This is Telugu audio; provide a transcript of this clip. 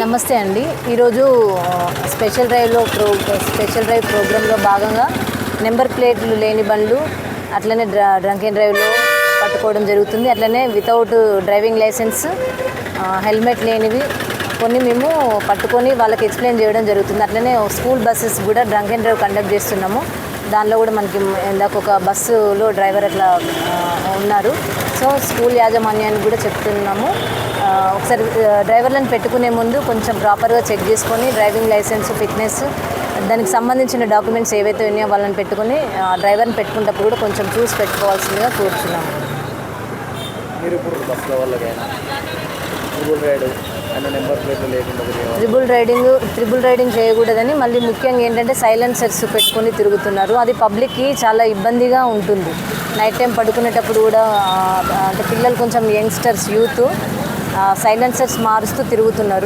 నమస్తే అండి. ఈరోజు స్పెషల్ డ్రైవ్ ప్రోగ్రాంలో భాగంగా నెంబర్ ప్లేట్లు లేని బండ్లు అట్లనే డ్రంక్ అండ్ డ్రైవ్లో పట్టుకోవడం జరుగుతుంది. అట్లనే వితౌట్ డ్రైవింగ్ లైసెన్స్, హెల్మెట్ లేనివి కొన్ని మేము పట్టుకొని వాళ్ళకి ఎక్స్ప్లెయిన్ చేయడం జరుగుతుంది. అట్లనే స్కూల్ బస్సెస్ కూడా డ్రంక్ అండ్ డ్రైవ్ కండక్ట్ చేస్తున్నాము. దానిలో కూడా మనకి ఇందాక ఒక బస్సులో డ్రైవర్ అట్లా ఉన్నారు. సో స్కూల్ యాజమాన్యానికి కూడా చెప్తున్నాము, ఒకసారి డ్రైవర్లను పెట్టుకునే ముందు కొంచెం ప్రాపర్గా చెక్ చేసుకొని డ్రైవింగ్ లైసెన్స్, ఫిట్నెస్, దానికి సంబంధించిన డాక్యుమెంట్స్ ఏవైతే ఉన్నాయో వాళ్ళని పెట్టుకొని డ్రైవర్ని పెట్టుకున్నప్పుడు కూడా కొంచెం చూసి పెట్టుకోవాల్సిందిగా కోరుచున్నాము. ట్రిబుల్ రైడింగ్ చేయకూడదని, మళ్ళీ ముఖ్యంగా ఏంటంటే సైలెన్సర్స్ పెట్టుకొని తిరుగుతున్నారు. అది పబ్లిక్కి చాలా ఇబ్బందిగా ఉంటుంది. నైట్ టైం పడుకునేటప్పుడు కూడా అంటే పిల్లలు కొంచెం యంగ్స్టర్స్, యూత్ సైలెన్సర్స్ మారుస్తూ తిరుగుతున్నారు.